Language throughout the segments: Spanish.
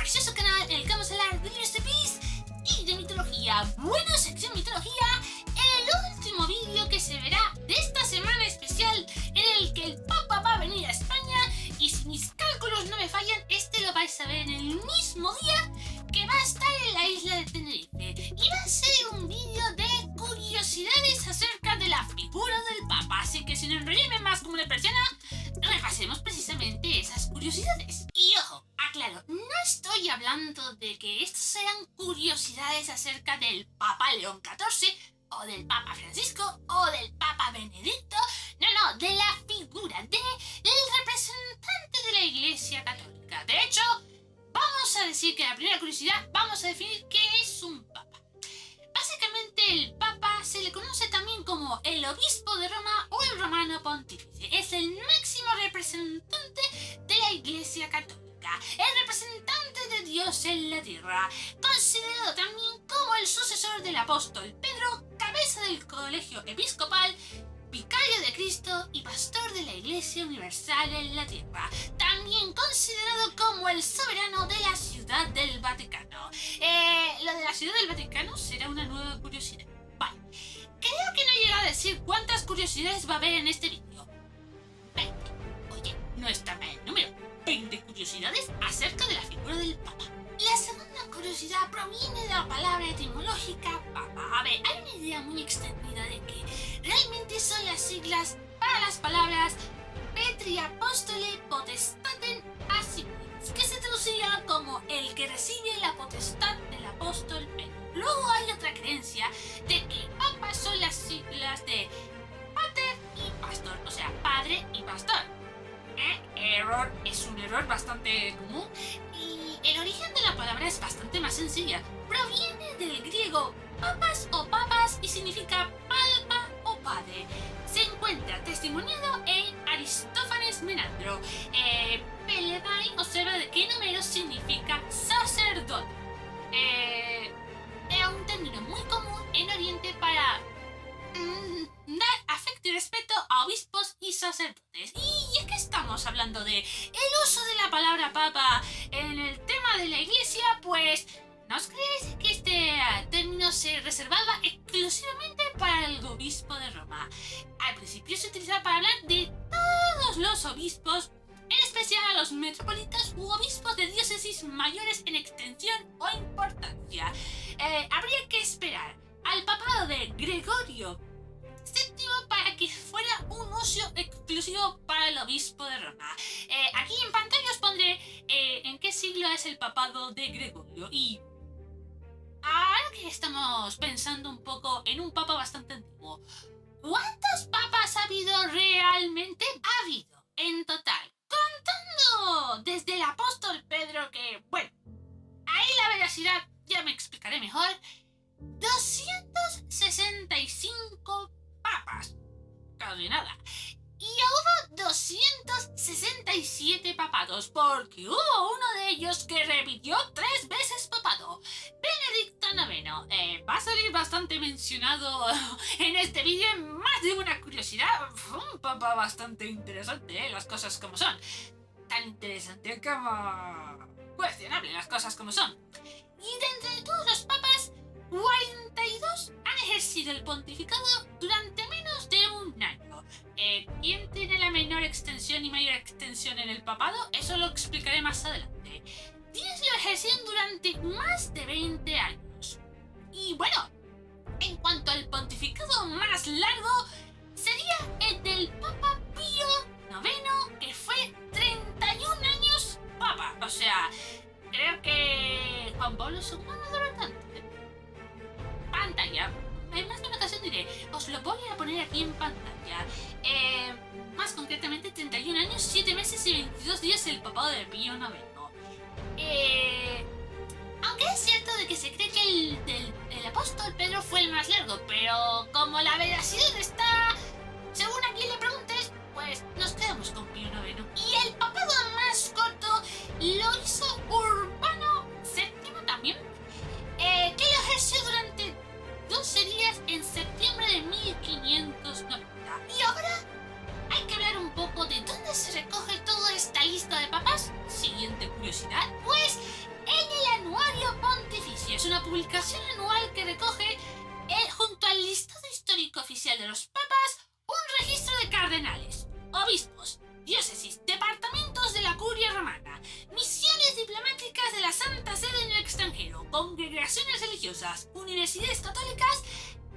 precioso canal en el que vamos a hablar de recipes y de mitología. Bueno, sección mitología, el último vídeo que se verá de esta semana especial en el que el Papa va a venir a España y si mis cálculos no me fallan, este lo vais a ver en el mismo día que va a estar en la isla de Tenerife. Y va a ser un vídeo de curiosidades acerca de la figura del Papa, así que sin enrollarme más como una persona, repasemos precisamente esas curiosidades. Y ojo, aclaro, no estoy hablando de que estas sean curiosidades acerca del Papa León XIV, o del Papa Francisco, o del Papa Benedicto. No, de la figura, del representante de la Iglesia Católica. De hecho, vamos a decir que la primera curiosidad, vamos a definir qué es un Papa. Básicamente el Papa se le conoce también como el Obispo de Roma o el Romano Pontífice. Es el máximo representante de la Iglesia Católica, el representante de Dios en la tierra, considerado también como el sucesor del apóstol Pedro, cabeza del colegio episcopal, vicario de Cristo y pastor de la Iglesia Universal en la tierra. También considerado como el soberano de la Ciudad del Vaticano. Lo de la Ciudad del Vaticano será una nueva curiosidad. Vale. Creo que no he llegado a decir cuántas curiosidades va a haber en este vídeo. 20. Oye, no está mal el número. 20 curiosidades acerca de la figura del Papa. La segunda curiosidad proviene de la palabra etimológica Papa. A ver, hay una idea muy extendida de que realmente son las siglas para las palabras Petri Apostole Potestatem Assignans, que se traduciría como el que recibe la potestad del apóstol Pedro. Luego hay otra creencia de que Papa son las siglas de Pater y Pastor, o sea, padre y pastor. Error, es un error bastante común y el origen de la palabra es bastante más sencilla. Proviene del griego papas o papas y significa palpa o padre. Se encuentra testimoniado en Aristófanes Menandro. Peledain observa de qué número significa sacerdote. Es un término muy común en Oriente para dar afecto y respeto a obispos y sacerdotes. Y ya que estamos hablando de el uso de la palabra papa en el tema de la iglesia, pues ¿no os creéis que este término se reservaba exclusivamente para el obispo de Roma? Al principio se utilizaba para hablar de todos los obispos, en especial a los metropolitas u obispos de diócesis mayores en extensión o importancia. Habría que esperar al papado de Gregorio VII para que fuera un uso exclusivo para el obispo de Roma. Aquí en pantalla os pondré en qué siglo es el papado de Gregorio. Y ahora que estamos pensando un poco en un papa bastante antiguo, ¿cuántos papas ha habido realmente? Ha habido en total, contando desde el apóstol Pedro, que bueno, ahí la veracidad ya me explicaré mejor, 265 papas, casi nada. Y hubo 267 papados, porque hubo uno de ellos que repitió 3 veces papado, Benedicto IX. Va a salir bastante mencionado en este vídeo en más de una curiosidad. Fue un papa bastante interesante, las cosas como son. Tan interesante como cuestionable, las cosas como son. Y de entre todos los papas, 42 han ejercido el pontificado durante menos de un año. ¿Quién tiene la menor extensión y mayor extensión en el papado? Eso lo explicaré más adelante. 10 lo ejercieron durante más de 20 años. Y bueno, en cuanto al pontificado más largo, sería el del Papa Pío IX, que fue 31 años papa. O sea, creo que Juan Pablo II no duró tanto. Pantalla, en más de una ocasión diré, os lo voy a poner aquí en pantalla. Más concretamente 31 años, 7 meses y 22 días el papado de Pío IX. Aunque es cierto de que se cree que el apóstol Pedro fue el más largo, pero como la veracidad está, según a quien le preguntes, pues nos quedamos con Pío IX. Y el papado más corto lo hizo Urbano VII también, que lo ejerció durante 12 días en septiembre de 1590. Y ahora hay que hablar un poco de dónde se recoge toda esta lista de papas. Siguiente curiosidad, pues el publicación anual que recoge, junto al listado histórico oficial de los papas, un registro de cardenales, obispos, diócesis, departamentos de la curia romana, misiones diplomáticas de la Santa Sede en el extranjero, congregaciones religiosas, universidades católicas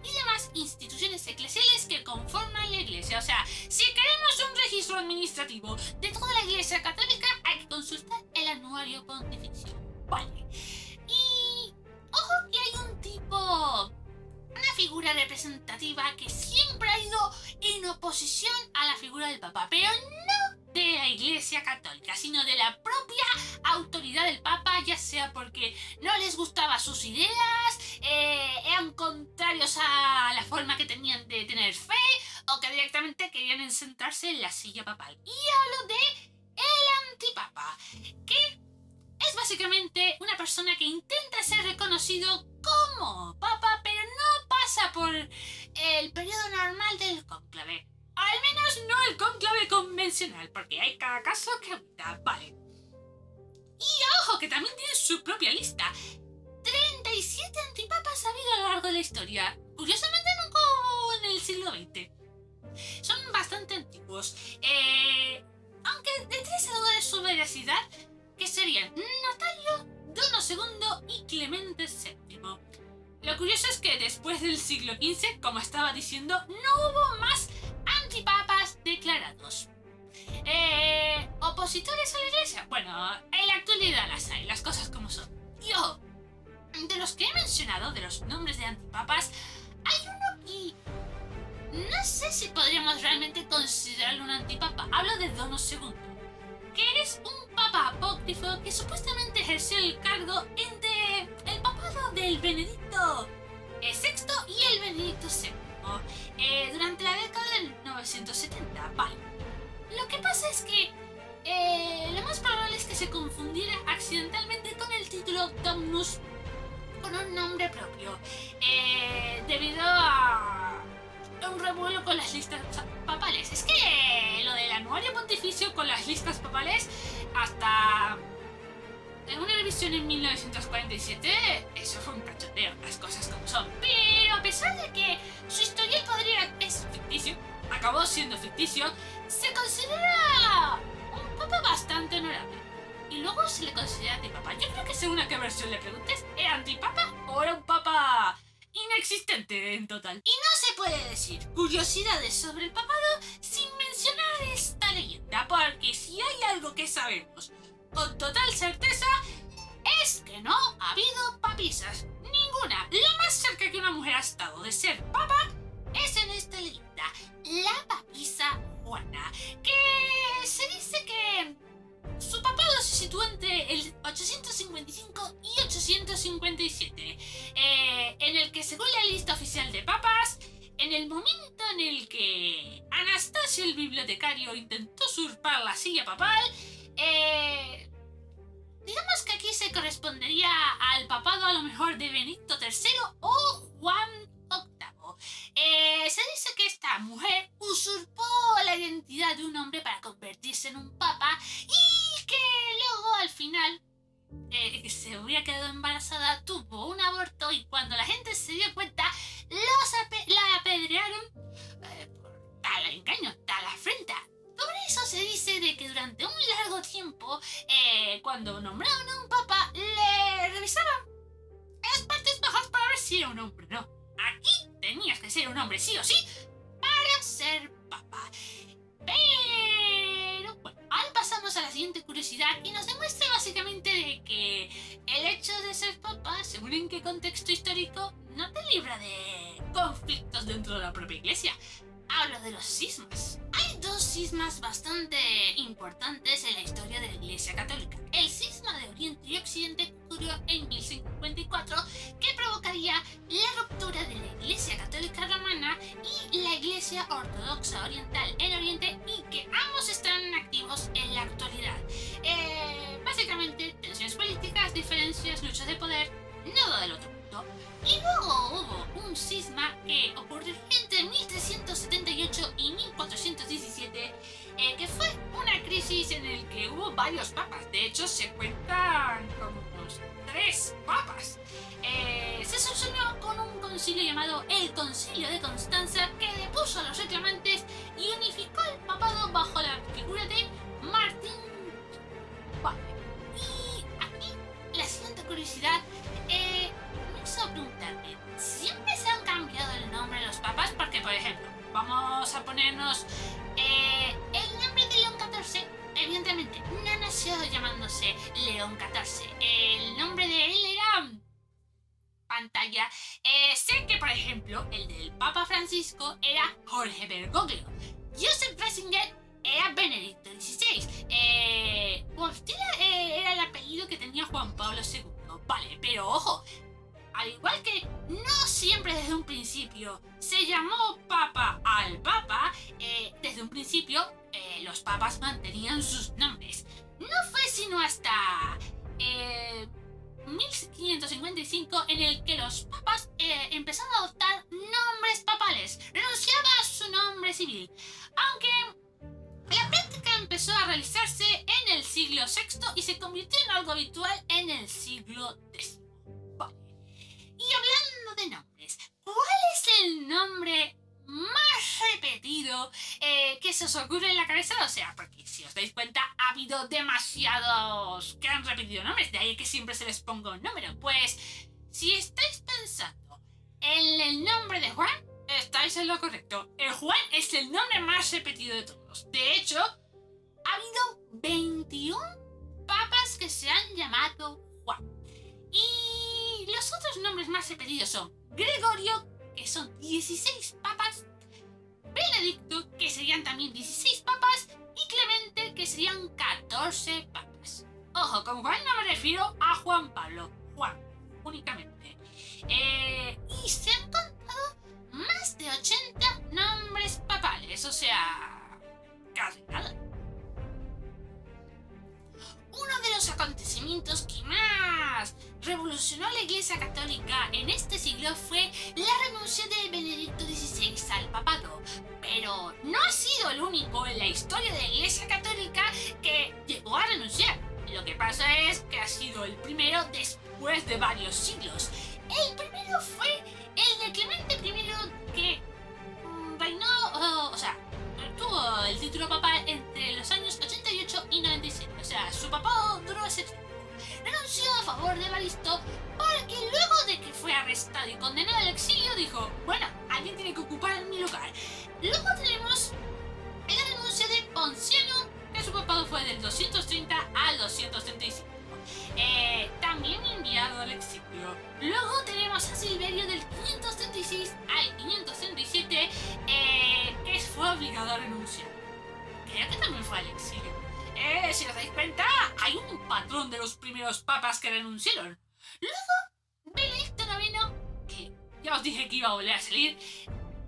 y demás instituciones eclesiales que conforman la Iglesia. O sea, si queremos un registro administrativo de toda la Iglesia católica, hay que consultar el anuario pontificio. Vale. Y ojo que hay un tipo, una figura representativa que siempre ha ido en oposición a la figura del Papa, pero no de la Iglesia Católica, sino de la propia autoridad del Papa, ya sea porque no les gustaban sus ideas, eran contrarios a la forma que tenían de tener fe, o que directamente querían sentarse en la silla papal. Y hablo de el antipapa, que es básicamente una persona que intenta ser reconocido como papa, pero no pasa por el periodo normal del cónclave. Al menos no el cónclave convencional, porque hay cada caso que ahorita, vale. Y ojo, que también tiene su propia lista. 37 antipapas ha habido a lo largo de la historia. Curiosamente no como en el siglo XX. Son bastante antiguos. Aunque de tres se duda de su veracidad, que serían Natalio, Dono II y Clemente VII. Lo curioso es que después del siglo XV, como estaba diciendo, no hubo más antipapas declarados. ¿Opositores a la Iglesia? Bueno, en la actualidad las hay, las cosas como son. Yo, de los que he mencionado, de los nombres de antipapas, hay uno que no sé si podríamos realmente considerarlo un antipapa. Hablo de Dono II, que es un papa apócrifo que supuestamente ejerció el cargo entre el papado del Benedicto VI y el Benedicto VII durante la década de 1970. Vale. Lo que pasa es que lo más probable es que se confundiera accidentalmente con el título Dominus, con un nombre propio, debido a un revuelo con las listas papales. Es que lo del anuario pontificio con las listas papales, hasta en una revisión en 1947, eso fue un cachondeo, las cosas como son. Pero a pesar de que su historial es ficticio, acabó siendo ficticio, se considera un papa bastante honorable. Y luego se le considera antipapa. Yo creo que según a qué versión le preguntes, ¿era antipapa o era un papa inexistente en total? Y no se puede decir curiosidades sobre el papado sin mencionar esta leyenda, porque si hay algo que sabemos con total certeza es que no ha habido papisas. Ninguna. Lo más cerca que una mujer ha estado de ser papa es en esta leyenda, la papisa Juana, que se dice que su papado se sitúa entre el 855 y 857, en el que, según la lista oficial de papas, en el momento en el que Anastasio el bibliotecario intentó usurpar la silla papal, digamos que aquí se correspondería al papado a lo mejor de Benedicto III o Juan VIII. Se dice que esta mujer usurpó la identidad de un hombre para convertirse en un papa y que luego al final se había quedado embarazada, tuvo un aborto y cuando la gente se dio cuenta la apedrearon por tal engaño, tal afrenta. Por eso se dice de que durante un largo tiempo, cuando nombraban a un papa, le revisaban las partes bajas para ver si era un hombre, ¿no? Aquí tenías que ser un hombre sí o sí para ser papa. Pero bueno, ahora pasamos a la siguiente curiosidad y nos demuestra básicamente de que el hecho de ser papa, según en qué contexto histórico, no te libra de conflictos dentro de la propia iglesia. Hablo de los cismas. Hay dos cismas bastante importantes en la historia de la Iglesia Católica. El cisma de Oriente y Occidente ocurrió en 1054, que provocaría la ruptura de la Iglesia Católica Romana y la Iglesia Ortodoxa Oriental en Oriente, y que ambos están activos en la actualidad. Básicamente, tensiones políticas, diferencias, luchas de poder, nada del otro mundo. Y luego hubo un cisma que ocurrió entre 1378 y 1417, que fue una crisis en el que hubo varios papas. De hecho, se cuentan como unos 3 papas. Se solucionó con un concilio llamado el Concilio de Constanza, que depuso a los reclamantes y unificó el papado bajo la figura de Martín. Vale. Y aquí la siguiente curiosidad me hizo preguntarme, ¿siempre se han cambiado el nombre de los papas? Porque, por ejemplo, vamos a ponernos el nombre de León XIV. Evidentemente no nació llamándose León XIV. El nombre de él era pantalla. Sé que, por ejemplo, el del Papa Francisco era Jorge Bergoglio. Joseph Ratzinger era Benedicto XVI. Wojtyla era el apellido que tenía Juan Pablo II. Vale, pero ojo, al igual que no siempre desde un principio se llamó Papa al Papa, desde un principio los papas mantenían sus nombres. No fue sino hasta 1555 en el que los papas empezaron a adoptar nombres papales. Renunciaba a su nombre civil, aunque la práctica empezó a realizarse en el siglo VI y se convirtió en algo habitual en el siglo X. Vale. Y hablando de nombres, ¿cuál es el nombre más repetido que se os ocurre en la cabeza? O sea, porque si os dais cuenta, ha habido demasiados que han repetido nombres, de ahí que siempre se les ponga un número. Pues, si estáis pensando en el nombre de Juan, estáis en lo correcto. El Juan es el nombre más repetido de todos. De hecho, ha habido 21 papas que se han llamado Juan. Y los otros nombres más repetidos son Gregorio, que son 16 papas, Benedicto, que serían también 16 papas, y Clemente, que serían 14 papas. Ojo, con Juan no me refiero a Juan Pablo, Juan, únicamente. Y se han contado más de 80 nombres papales, o sea, casi nada. Uno de los acontecimientos que más revolucionó la Iglesia Católica en este siglo fue la renuncia de Benedicto XVI al papado, pero no ha sido el único en la historia de la Iglesia Católica que llegó a renunciar. Lo que pasa es que ha sido el primero después de varios siglos. El primero fue el de Clemente I, que reinó, tuvo el título papal entre los años 88 y 97. O sea, su papado duró ese tiempo. Renunció a favor de Evaristo porque luego de que fue arrestado y condenado al exilio dijo, bueno, alguien tiene que ocupar mi lugar. Luego tenemos la renuncia de Ponciano, que su papado fue del 230 al 235. También enviado al exilio. Luego tenemos a Silverio del 536 al 537, que fue obligado a renunciar. Creo que también fue al exilio. Si os dais cuenta, hay un patrón de los primeros papas que renunciaron. Luego, Benedicto IX, que ya os dije que iba a volver a salir,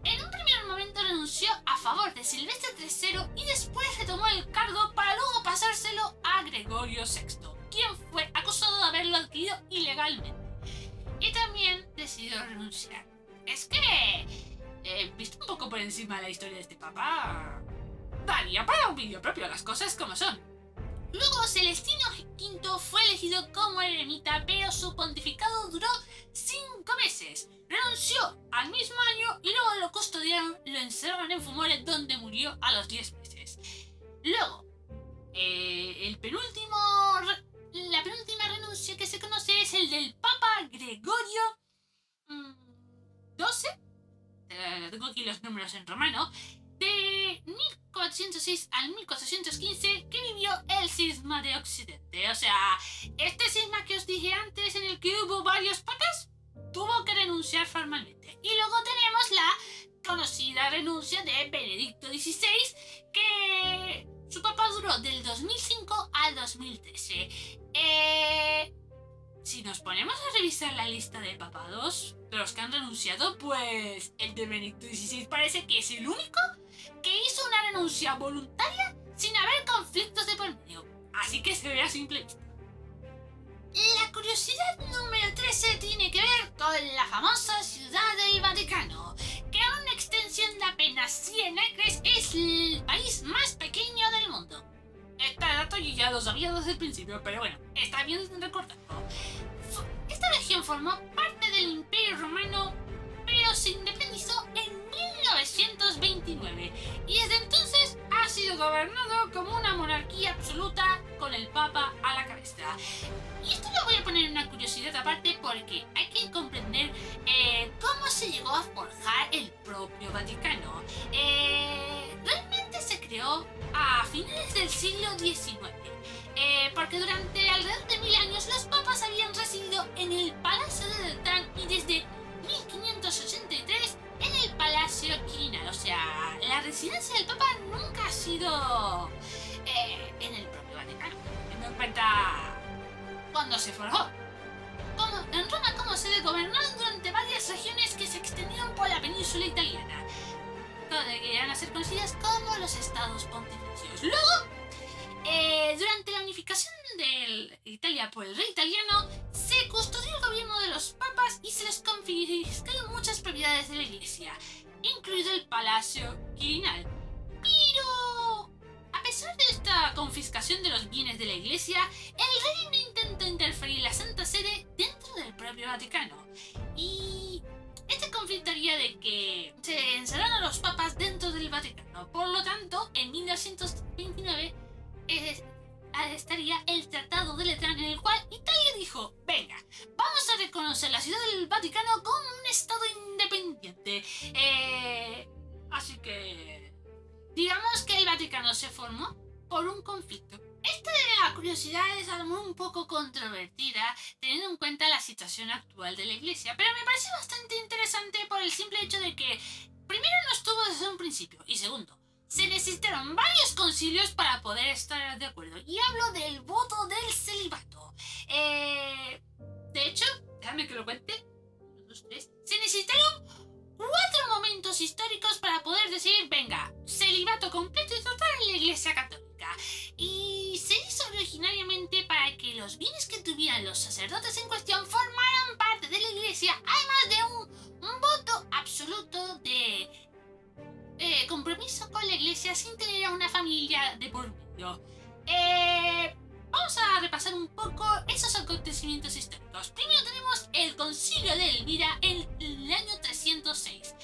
en un primer momento renunció a favor de Silvestre III y después retomó el cargo para luego pasárselo a Gregorio VI, quien fue acusado de haberlo adquirido ilegalmente. Y también decidió renunciar. Es que, visto un poco por encima de la historia de este papa, daría para un vídeo propio, las cosas como son. Luego Celestino V fue elegido como eremita, pero su pontificado duró 5 meses. Renunció al mismo año y luego lo custodiaron, lo encerraron en Fumore, donde murió a los 10 meses. Luego, la penúltima renuncia que se conoce es el del Papa Gregorio XII. Tengo aquí los números en romano. De 1406 al 1415, que vivió el cisma de Occidente. O sea, este cisma que os dije antes, en el que hubo varios papas, tuvo que renunciar formalmente. Y luego tenemos la conocida renuncia de Benedicto XVI, que su papado duró del 2005 al 2013. Si nos ponemos a revisar la lista de papados, de los que han renunciado, pues el de Benedicto XVI parece que es el único que hizo una renuncia voluntaria sin haber conflictos de por medio. Así que se ve a simple vista. La curiosidad número 13 tiene que ver con la famosa Ciudad del Vaticano, que a una extensión de apenas 100 acres es el país más pequeño del mundo. Este dato yo ya lo sabía desde el principio, pero bueno, está bien recordarlo. Esta región región formó parte del Imperio Romano, pero se independizó en 1929 y desde entonces ha sido gobernado como una monarquía absoluta con el Papa a la cabeza. Y esto lo voy a poner en una curiosidad aparte porque hay que comprender cómo se llegó a forjar el propio Vaticano. Realmente se creó a finales del siglo XIX. Porque durante alrededor de 1000 años los papas habían residido en el Palacio de Letrán y desde 1583 en el Palacio Quirinal. O sea, la residencia del papa nunca ha sido en el propio Vaticano. Teniendo en cuenta cuando se forjó. En Roma como sede gobernaron durante varias regiones que se extendieron por la península italiana, que eran a ser conocidas como los estados pontificios. Luego, durante la unificación de Italia por el rey italiano, se custodió el gobierno de los papas y se les confiscaron muchas propiedades de la iglesia, incluido el Palacio Quirinal. Pero, a pesar de esta confiscación de los bienes de la iglesia, el reino intentó interferir la Santa Sede dentro del propio Vaticano. Y este conflicto haría de que se encerraran a los papas dentro del Vaticano. Por lo tanto, en 1929 estaría el Tratado de Letrán, en el cual Italia dijo: venga, vamos a reconocer la ciudad del Vaticano como un estado independiente. Así que digamos que el Vaticano se formó por un conflicto. Esta curiosidad es a lo mejor un poco controvertida teniendo en cuenta la situación actual de la iglesia, pero me parece bastante interesante por el simple hecho de que primero no estuvo desde un principio y segundo, se necesitaron varios concilios para poder estar de acuerdo. Y hablo del voto del celibato. De hecho, déjame que lo cuente. 1, 2, 3. Se necesitaron 4 momentos históricos para poder decir: venga, celibato completo y total en la Iglesia Católica. Y se hizo originariamente para que los bienes que tuvieran los sacerdotes en cuestión formaran parte de la Iglesia, además de un voto absoluto de compromiso con la iglesia sin tener a una familia de por medio. Vamos a repasar un poco esos acontecimientos históricos. Primero tenemos el Concilio de Elvira en el año 306,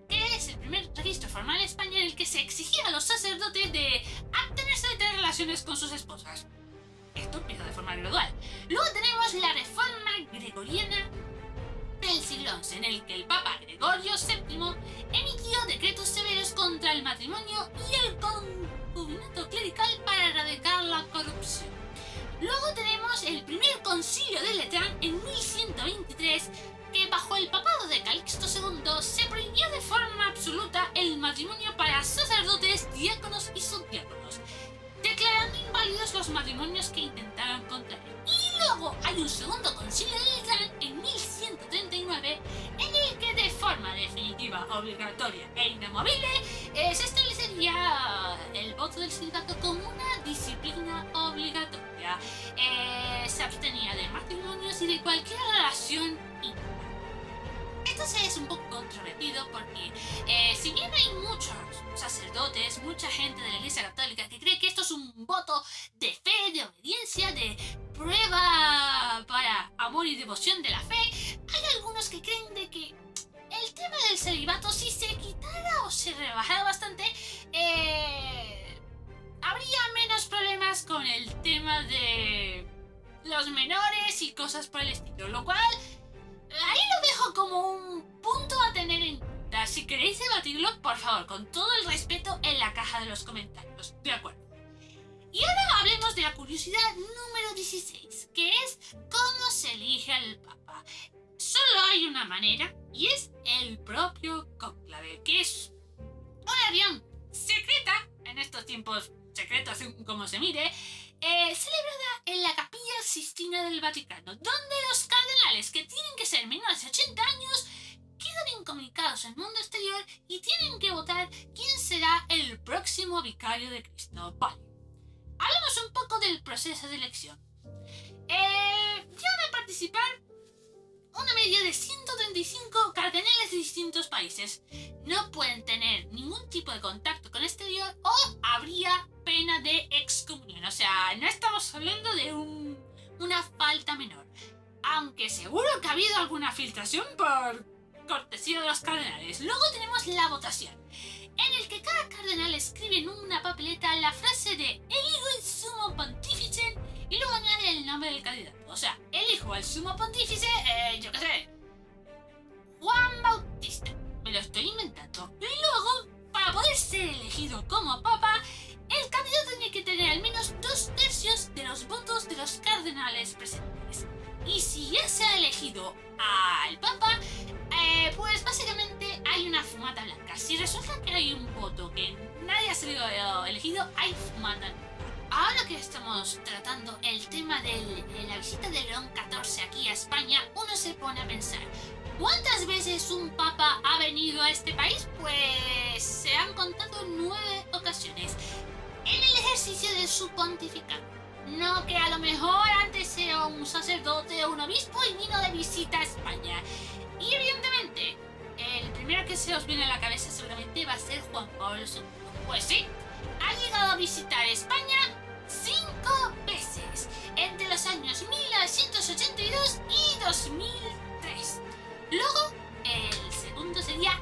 que es el primer registro formal en España en el que se exigía a los sacerdotes de abstenerse de tener relaciones con sus esposas. Esto empieza de forma gradual. Luego tenemos la Reforma Gregoriana del siglo XI, en el que el Papa Gregorio VII emitió decretos severos contra el matrimonio y el concubinato clerical para erradicar la corrupción. Luego tenemos el primer concilio de Letrán en 1123, que bajo el papado de Calixto II se prohibió de forma absoluta el matrimonio para sacerdotes, diáconos y subdiáconos, declarando inválidos los matrimonios que intentaran contraer. Y luego hay un segundo concilio de Letrán en 1139, en el que de forma definitiva, obligatoria e inamovible se establecería el voto del celibato como una disciplina obligatoria. Se abstenía de matrimonios y de cualquier relación íntima. Esto es un poco controvertido porque si bien hay muchos sacerdotes, mucha gente de la Iglesia Católica que cree que esto es un voto de fe, de obediencia, de prueba para amor y devoción de la fe, hay algunos que creen de que el tema del celibato, si se quitara o se rebajara bastante, habría menos problemas con el tema de los menores y cosas por el estilo, lo cual ahí lo dejo como un punto a tener en cuenta. Si queréis debatirlo, por favor, con todo el respeto, en la caja de los comentarios. De acuerdo. Y ahora hablemos de la curiosidad número 16, que es cómo se elige al Papa. Solo hay una manera, y es el propio cónclave, que es una reunión secreta, en estos tiempos secretos según como se mire, celebrada en la Capilla Sistina del Vaticano, donde los cardenales, que tienen que ser menores de 80 años, quedan incomunicados al mundo exterior y tienen que votar quién será el próximo vicario de Cristo. Vale, hablemos un poco del proceso de elección. Llegan a participar una media de 135 cardenales de distintos países. No pueden tener ningún tipo de contacto con el exterior o habría pena de excomunión. O sea, no estamos hablando de una falta menor. aunque seguro que ha habido alguna filtración por cortesía de los cardenales. Luego tenemos la votación, en el que cada cardenal escribe en una papeleta la frase de elijo el sumo pontífice y luego añade el nombre del candidato. O sea, elijo al sumo pontífice, yo qué sé, Juan Bautista. Me lo estoy inventando. Y luego, para poder ser elegido como papa, el candidato tiene que tener al menos 2/3 de los votos de los cardenales presentes. Y si ya se ha elegido al papa, pues básicamente hay una fumata blanca. Si resulta que hay un voto que nadie ha sido elegido, hay fumata blanca. Ahora que estamos tratando el tema de la visita de León XIV aquí a España, uno se pone a pensar, ¿cuántas veces un papa ha venido a este país? Pues se han contado 9 ocasiones en el ejercicio de su pontificado. No que a lo mejor antes era un sacerdote o un obispo y vino de visita a España. Y evidentemente, el primero que se os viene a la cabeza seguramente va a ser Juan Pablo II. Pues sí, ha llegado a visitar España 5 veces, entre los años 1982 y 2003. Luego, el segundo sería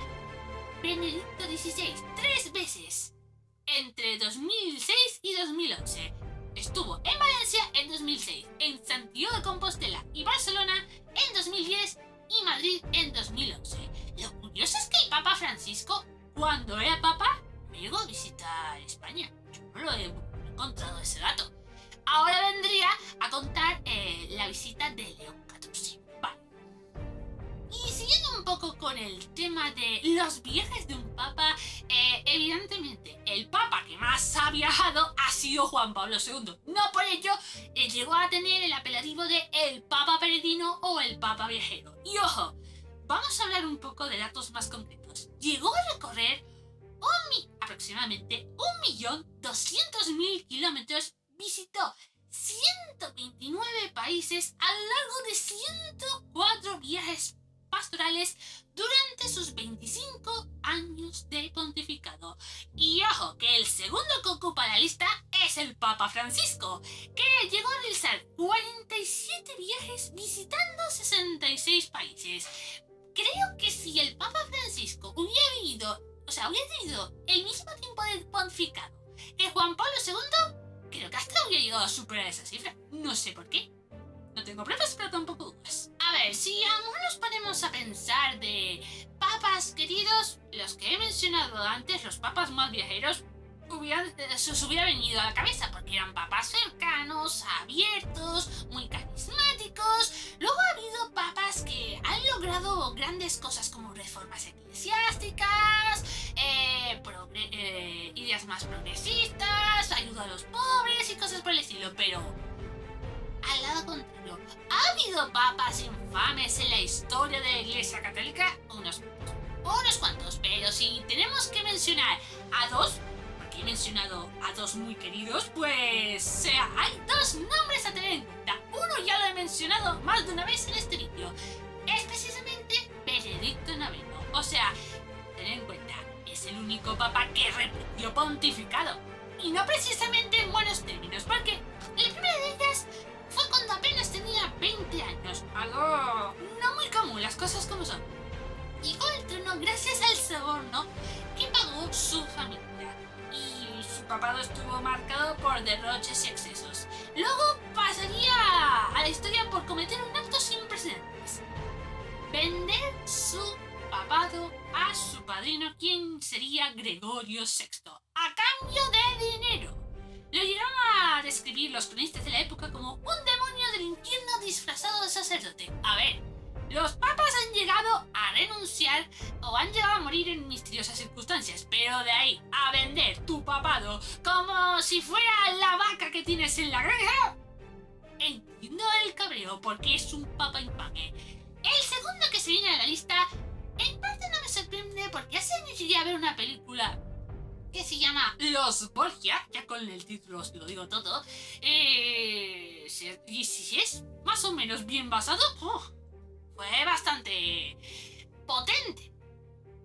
Benedicto XVI, 3 veces, entre 2006 y 2011. Estuvo en Valencia en 2006, en Santiago de Compostela y Barcelona en 2010 y Madrid en 2011. Lo curioso es que el Papa Francisco, cuando era papa, no llegó a visitar España. Yo no lo he encontrado ese dato. Ahora vendría a contar la visita de León XIV. Vale. Y siguiendo un poco con el tema de los viajes de un papa, evidentemente el papa que más ha viajado ha sido Juan Pablo II. No por ello llegó a tener el apelativo de el papa peregrino o el papa viajero. Y ojo, vamos a hablar un poco de datos más concretos. Llegó a recorrer aproximadamente 1.200.000 kilómetros, visitó 129 países a lo largo de 104 viajes pastorales durante sus 25 años de pontificado. Y ojo, que el segundo que ocupa la lista es el Papa Francisco, que llegó a realizar 47 viajes visitando 66 países. Creo que si el Papa Francisco hubiera tenido el mismo tiempo de pontificado que Juan Pablo II, creo que hasta hubiera llegado a superar esa cifra. No sé por qué. No tengo pruebas, pero tampoco dudas. A ver, si aún nos ponemos a pensar de papas queridos, los que he mencionado antes, los papas más viajeros, se os hubiera venido a la cabeza porque eran papas cercanos, abiertos, muy carismáticos. Luego ha habido papas que han logrado grandes cosas como reformas eclesiásticas, ideas más progresistas, ayuda a los pobres y cosas por el estilo, pero al lado contrario, ¿ha habido papas infames en la historia de la Iglesia Católica? Unos cuantos, pero si tenemos que mencionar a dos, porque he mencionado a dos muy queridos, pues hay 2 nombres a tener en cuenta. Uno ya lo he mencionado más de una vez en este vídeo, es precisamente Benedicto IX. O sea, tened en cuenta, es el único papa que repitió pontificado, y no precisamente en buenos términos, porque la primera de ellas fue cuando apenas tenía 20 años, algo no muy común, las cosas como son. Llegó al trono gracias al soborno que pagó su familia, y su papado estuvo marcado por derroches y excesos. Luego pasaría a la historia por cometer un acto sin precedentes: vender su papado a su padrino, quien sería Gregorio VI, a cambio de dinero. Lo llegaron a describir los cronistas de la época como un demonio del infierno disfrazado de sacerdote. A ver, los papas han llegado a renunciar o han llegado a morir en misteriosas circunstancias, pero de ahí a vender tu papado como si fuera la vaca que tienes en la granja, entiendo el cabreo porque es un papa infame. El segundo que se viene a la lista, en parte no me sorprende porque hace años llegué a ver una película que se llama Los Borgia, ya con el título os lo digo todo, y si es más o menos bien basado, fue bastante potente,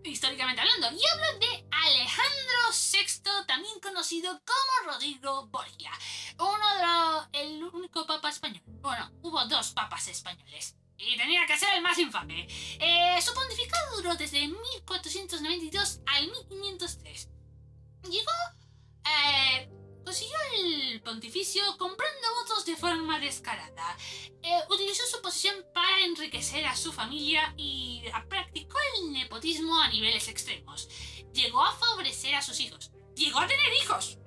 históricamente hablando. Y hablo de Alejandro VI, también conocido como Rodrigo Borgia, el único papa español. Bueno, hubo 2 los papas españoles. Y tenía que ser el más infame. Su pontificado duró desde 1492 al 1503. Consiguió el pontificio comprando votos de forma descarada. Utilizó su posición para enriquecer a su familia y practicó el nepotismo a niveles extremos. Llegó a favorecer a sus hijos. Llegó a tener hijos.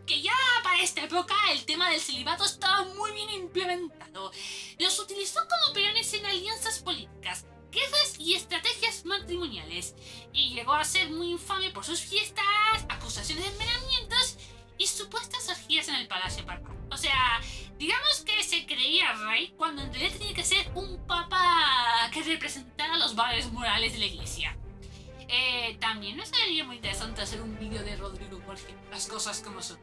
Que ya para esta época el tema del celibato estaba muy bien implementado. Los utilizó como peones en alianzas políticas, guerras y estrategias matrimoniales. Y llegó a ser muy infame por sus fiestas, acusaciones de envenenamientos y supuestas orgías en el palacio papal. O sea, digamos que se creía rey cuando en realidad tenía que ser un papa que representara los valores morales de la iglesia. También me sería muy interesante hacer un vídeo de Rodrigo Borgia, las cosas como son.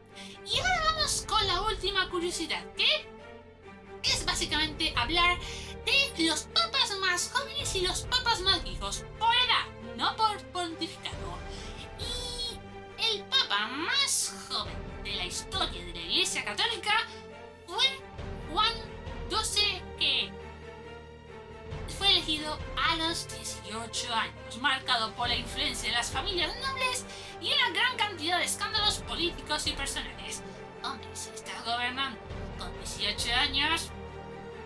Y ahora vamos con la última curiosidad, que es básicamente hablar de los papas más jóvenes y los papas más viejos, por edad, no por pontificado. Y el papa más joven de la historia de la Iglesia Católica fue Juan XII, que fue elegido a los 18 años, marcado por la influencia de las familias nobles y una gran cantidad de escándalos políticos y personales. Hombre, si estás gobernando con 18 años,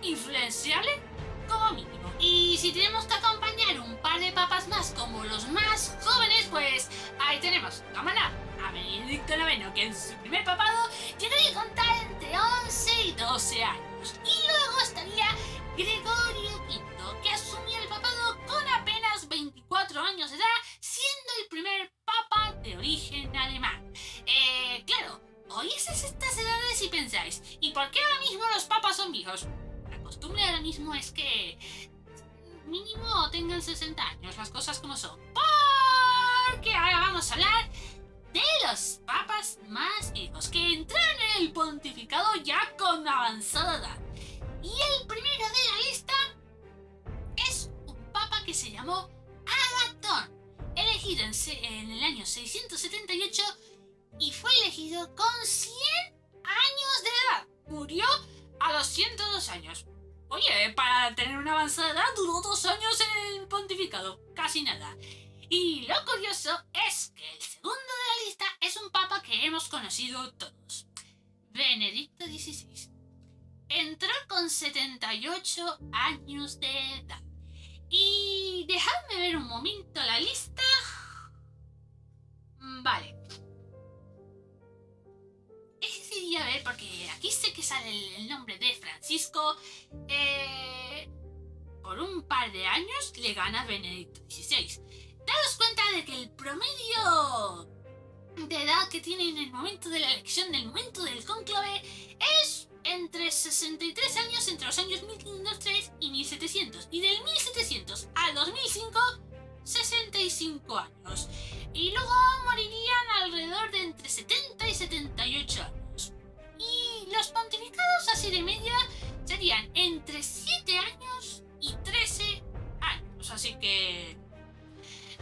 influenciable como mínimo. Y si tenemos que acompañar un par de papas más como los más jóvenes, pues ahí tenemos, cámara, a Benedicto IX, que en su primer papado llegaría a contar entre 11 y 12 años. Y luego estaría Gregorio V, que asumió el papado con apenas 24 años de edad, siendo el primer papa de origen alemán. Claro, oís estas edades y pensáis, ¿y por qué ahora mismo los papas son viejos? La costumbre ahora mismo es que mínimo tengan 60 años, las cosas como son. Porque ahora vamos a hablar de los papas más viejos, que entraron en el pontificado ya con avanzada edad. Y el primero de la lista es un papa que se llamó Agatón, elegido en el año 678 y fue elegido con 100 años de edad. Murió a los 102 años. Oye, para tener una avanzada edad duró 2 años en el pontificado, casi nada. Y lo curioso es que el segundo de la lista es un papa que hemos conocido todos, Benedicto XVI. Entró con 78 años de edad. Y dejadme ver un momento la lista. Vale. Decidí a ver porque aquí sé que sale el nombre de Francisco. Por un par de años le gana Benedicto XVI. Daos cuenta de que el promedio de edad que tiene en el momento de la elección, del momento del cónclave, es entre 63 años entre los años 1503 y 1700. Y del 1700 al 2005, 65 años. Y luego morirían alrededor de entre 70 y 78 años. Y los pontificados así de media serían entre 7 años y 13 años. Así que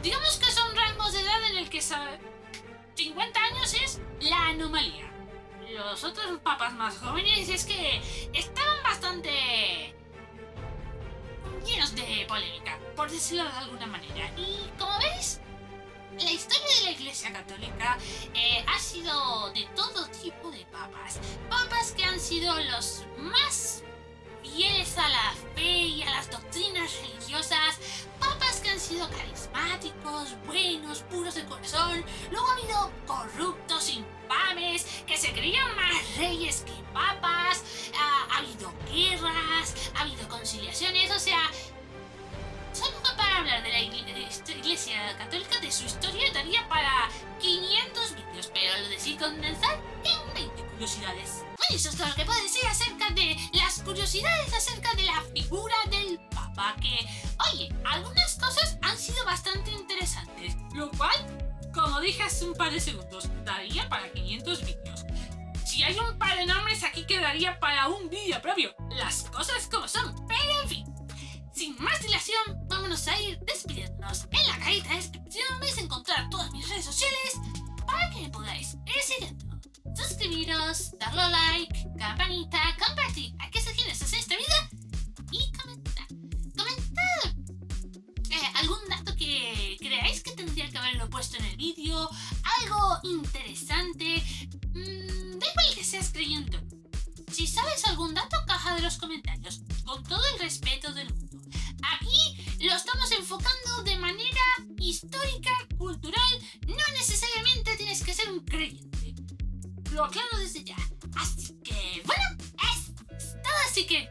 digamos que son rangos de edad en el que 50 años es la anomalía. Los otros papas más jóvenes es que estaban bastante llenos de polémica, por decirlo de alguna manera. Y como veis, la historia de la Iglesia Católica ha sido de todo tipo de papas. Papas que han sido los más fieles a la fe y a las doctrinas religiosas, papas que han sido carismáticos, buenos, puros de corazón. Luego ha habido corruptos, infames, que se creían más reyes que papas. Ha habido guerras, ha habido conciliaciones, o sea, solo para hablar de la Iglesia Católica, de su historia, daría para 500 vídeos, pero lo decidí condensar en 20 curiosidades. Bueno, eso es todo lo que puedo decir acerca de las curiosidades acerca de la figura del Papa, que, oye, algunas cosas han sido bastante interesantes, lo cual, como dije hace un par de segundos, daría para 500 vídeos. Si hay un par de nombres aquí quedaría para un vídeo propio, las cosas como son, pero en fin. Sin más dilación, vámonos a ir despidiéndonos. En la cajita de descripción vais a encontrar todas mis redes sociales para que me podáis ir siguiendo. Suscribiros, darle like, campanita, compartir a que se quienes en esta vida Si sabes algún dato, caja de los comentarios, con todo el respeto del mundo. Aquí lo estamos enfocando de manera histórica, cultural, no necesariamente tienes que ser un creyente. Lo aclaro desde ya. Así que, bueno, es todo, así que